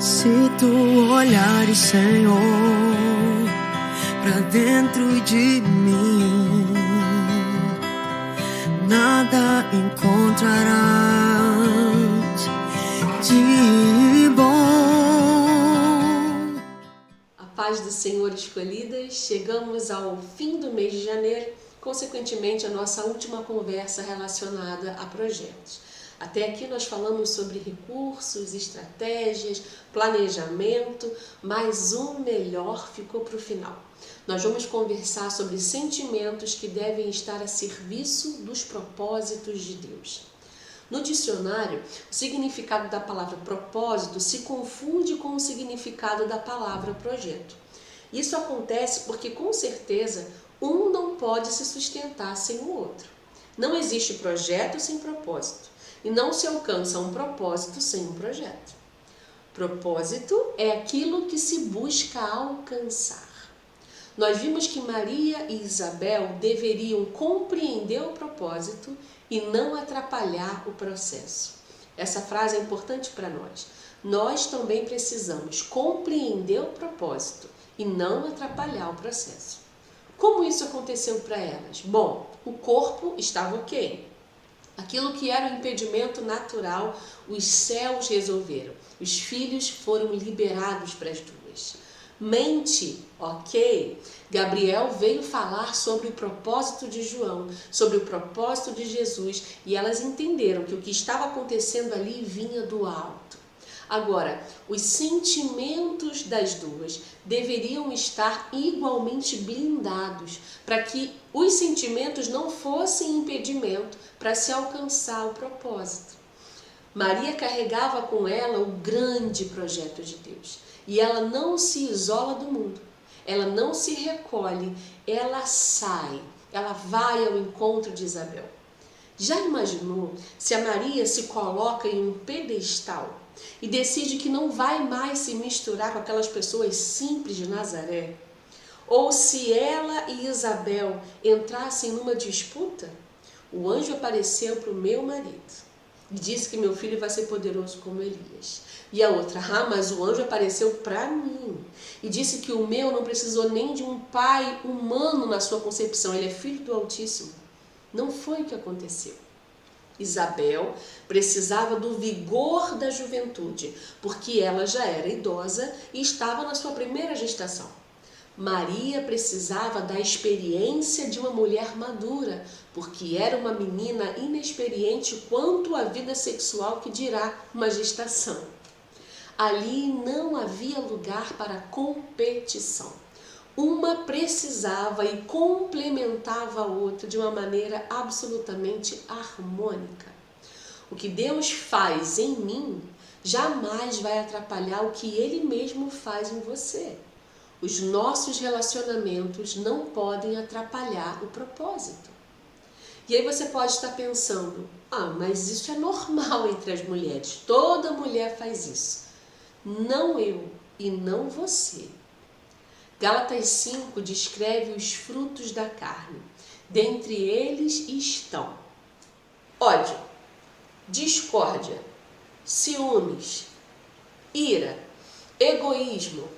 Se tu olhares, Senhor, pra dentro de mim, nada encontrarás de bom. A paz do Senhor, escolhidas, chegamos ao fim do mês de janeiro, consequentemente a nossa última conversa relacionada a projetos. Até aqui nós falamos sobre recursos, estratégias, planejamento, mas o melhor ficou para o final. Nós vamos conversar sobre sentimentos que devem estar a serviço dos propósitos de Deus. No dicionário, o significado da palavra propósito se confunde com o significado da palavra projeto. Isso acontece porque, com certeza, um não pode se sustentar sem o outro. Não existe projeto sem propósito. E não se alcança um propósito sem um projeto. Propósito é aquilo que se busca alcançar. Nós vimos que Maria e Isabel deveriam compreender o propósito e não atrapalhar o processo. Essa frase é importante para nós. Nós também precisamos compreender o propósito e não atrapalhar o processo. Como isso aconteceu para elas? Bom, o corpo estava ok. Aquilo que era um impedimento natural, os céus resolveram. Os filhos foram liberados para as duas. Mente, ok. Gabriel veio falar sobre o propósito de João, sobre o propósito de Jesus, e elas entenderam que o que estava acontecendo ali vinha do alto. Agora, os sentimentos das duas deveriam estar igualmente blindados para que os sentimentos não fossem impedimento para se alcançar o propósito. Maria carregava com ela o grande projeto de Deus e ela não se isola do mundo, ela não se recolhe, ela sai, ela vai ao encontro de Isabel. Já imaginou se a Maria se coloca em um pedestal e decide que não vai mais se misturar com aquelas pessoas simples de Nazaré? Ou se ela e Isabel entrassem numa disputa? O anjo apareceu para o meu marido e disse que meu filho vai ser poderoso como Elias. E a outra, mas o anjo apareceu para mim e disse que o meu não precisou nem de um pai humano na sua concepção, ele é filho do Altíssimo. Não foi o que aconteceu. Isabel precisava do vigor da juventude, porque ela já era idosa e estava na sua primeira gestação. Maria precisava da experiência de uma mulher madura, porque era uma menina inexperiente quanto à vida sexual, que dirá uma gestação. Ali não havia lugar para competição. Uma precisava e complementava a outra de uma maneira absolutamente harmônica. O que Deus faz em mim jamais vai atrapalhar o que Ele mesmo faz em você. Os nossos relacionamentos não podem atrapalhar o propósito. E aí você pode estar pensando, mas isso é normal entre as mulheres, toda mulher faz isso. Não eu e não você. Gálatas 5 descreve os frutos da carne. Dentre eles estão ódio, discórdia, ciúmes, ira, egoísmo,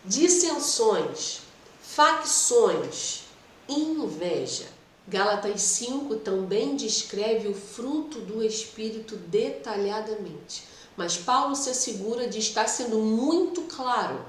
dissensões, facções, inveja. Gálatas 5 também descreve o fruto do Espírito detalhadamente, mas Paulo se assegura de estar sendo muito claro.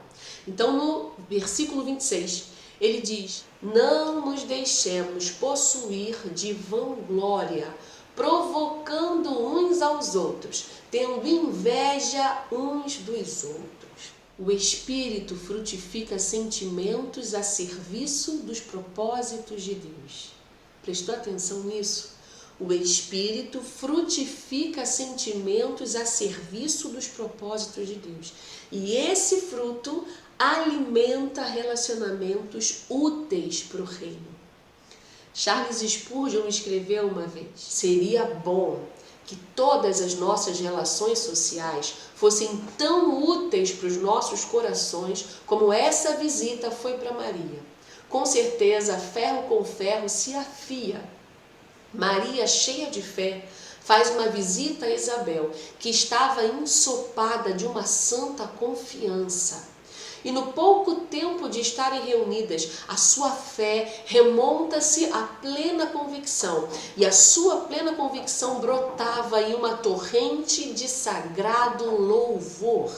Então, no versículo 26, ele diz: não nos deixemos possuir de vanglória, provocando uns aos outros, tendo inveja uns dos outros. O Espírito frutifica sentimentos a serviço dos propósitos de Deus. Prestou atenção nisso? O Espírito frutifica sentimentos a serviço dos propósitos de Deus. E esse fruto alimenta relacionamentos úteis para o reino. Charles Spurgeon escreveu uma vez: seria bom que todas as nossas relações sociais fossem tão úteis para os nossos corações como essa visita foi para Maria. Com certeza, ferro com ferro se afia. Maria, cheia de fé, faz uma visita a Isabel, que estava ensopada de uma santa confiança. E no pouco tempo de estarem reunidas, a sua fé remonta-se à plena convicção. E a sua plena convicção brotava em uma torrente de sagrado louvor.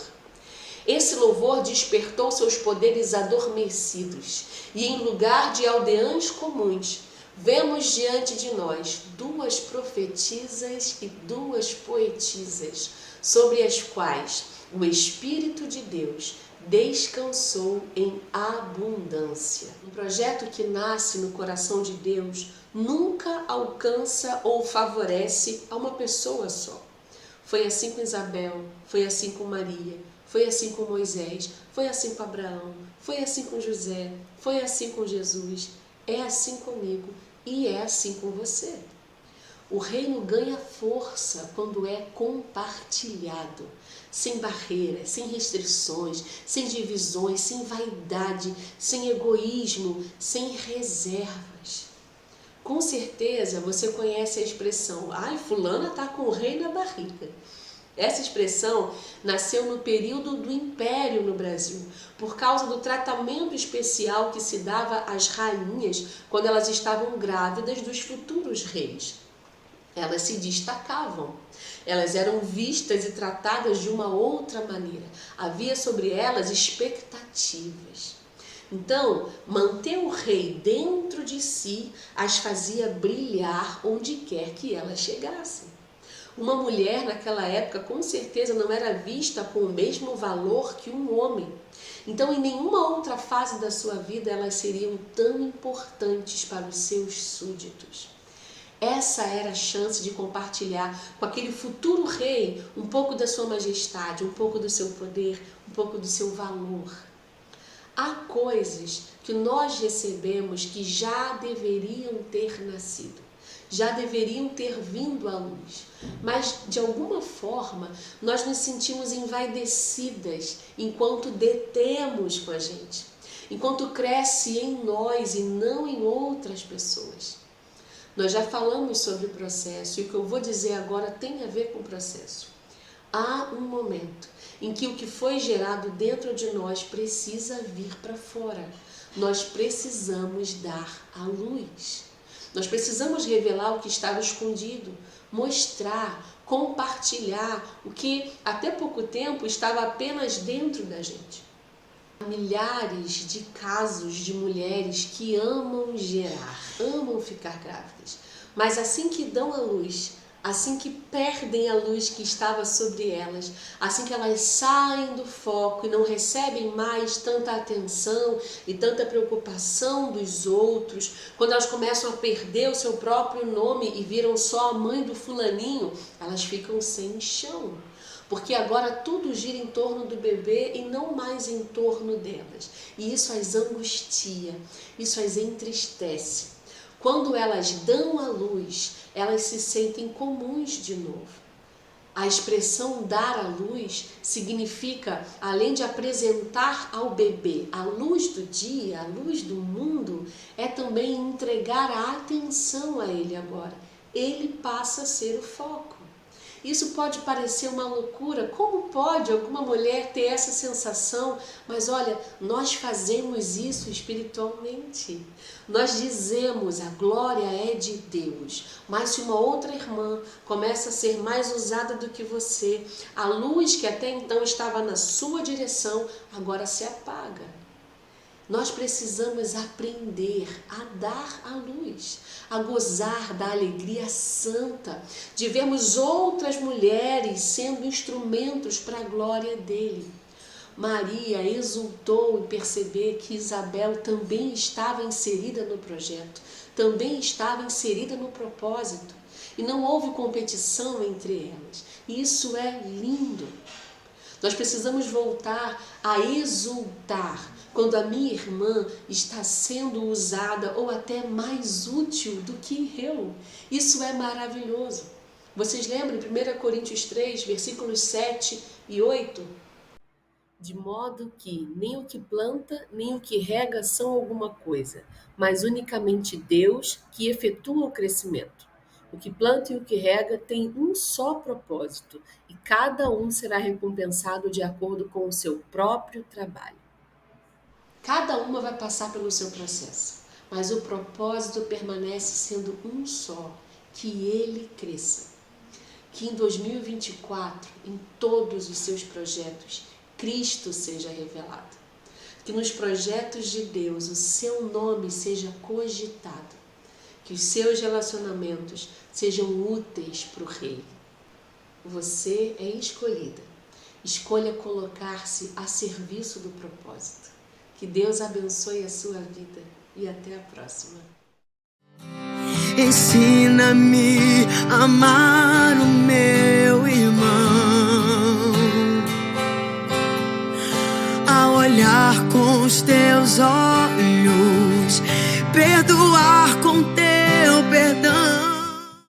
Esse louvor despertou seus poderes adormecidos. E em lugar de aldeãs comuns, vemos diante de nós duas profetisas e duas poetisas, sobre as quais o Espírito de Deus descansou em abundância. Um projeto que nasce no coração de Deus nunca alcança ou favorece a uma pessoa só. Foi assim com Isabel, foi assim com Maria, foi assim com Moisés, foi assim com Abraão, foi assim com José, foi assim com Jesus, é assim comigo e é assim com você. O reino ganha força quando é compartilhado, sem barreiras, sem restrições, sem divisões, sem vaidade, sem egoísmo, sem reservas. Com certeza você conhece a expressão, ai, fulana está com o rei na barriga. Essa expressão nasceu no período do Império no Brasil, por causa do tratamento especial que se dava às rainhas quando elas estavam grávidas dos futuros reis. Elas se destacavam, elas eram vistas e tratadas de uma outra maneira. Havia sobre elas expectativas. Então, manter o rei dentro de si as fazia brilhar onde quer que elas chegassem. Uma mulher naquela época com certeza não era vista com o mesmo valor que um homem. Então, em nenhuma outra fase da sua vida elas seriam tão importantes para os seus súditos. Essa era a chance de compartilhar com aquele futuro rei um pouco da sua majestade, um pouco do seu poder, um pouco do seu valor. Há coisas que nós recebemos que já deveriam ter nascido, já deveriam ter vindo à luz, mas de alguma forma nós nos sentimos envaidecidas enquanto detemos com a gente, enquanto cresce em nós e não em outras pessoas. Nós já falamos sobre o processo e o que eu vou dizer agora tem a ver com o processo. Há um momento em que o que foi gerado dentro de nós precisa vir para fora. Nós precisamos dar a luz. Nós precisamos revelar o que estava escondido, mostrar, compartilhar o que até pouco tempo estava apenas dentro da gente. Há milhares de casos de mulheres que amam gerar, amam ficar grávidas, mas assim que dão a luz, assim que perdem a luz que estava sobre elas, assim que elas saem do foco e não recebem mais tanta atenção e tanta preocupação dos outros, quando elas começam a perder o seu próprio nome e viram só a mãe do fulaninho, elas ficam sem chão. Porque agora tudo gira em torno do bebê e não mais em torno delas. E isso as angustia, isso as entristece. Quando elas dão a luz, elas se sentem comuns de novo. A expressão dar à luz significa, além de apresentar ao bebê a luz do dia, a luz do mundo, é também entregar a atenção a ele agora. Ele passa a ser o foco. Isso pode parecer uma loucura, como pode alguma mulher ter essa sensação? Mas olha, nós fazemos isso espiritualmente. Nós dizemos, a glória é de Deus, mas se uma outra irmã começa a ser mais usada do que você, a luz que até então estava na sua direção, agora se apaga. Nós precisamos aprender a dar a luz, a gozar da alegria santa, de vermos outras mulheres sendo instrumentos para a glória dele. Maria exultou em perceber que Isabel também estava inserida no projeto, também estava inserida no propósito, e não houve competição entre elas. Isso é lindo. Nós precisamos voltar a exultar quando a minha irmã está sendo usada ou até mais útil do que eu. Isso é maravilhoso. Vocês lembram em 1 Coríntios 3, versículos 7 e 8? De modo que nem o que planta, nem o que rega são alguma coisa, mas unicamente Deus que efetua o crescimento. O que planta e o que rega tem um só propósito, e cada um será recompensado de acordo com o seu próprio trabalho. Cada uma vai passar pelo seu processo, mas o propósito permanece sendo um só, que ele cresça. Que em 2024, em todos os seus projetos, Cristo seja revelado. Que nos projetos de Deus o seu nome seja cogitado. Que os seus relacionamentos sejam úteis para o Rei. Você é escolhida. Escolha colocar-se a serviço do propósito. Que Deus abençoe a sua vida e até a próxima. Ensina-me a amar o meu irmão, a olhar com os teus olhos, perdoar com teus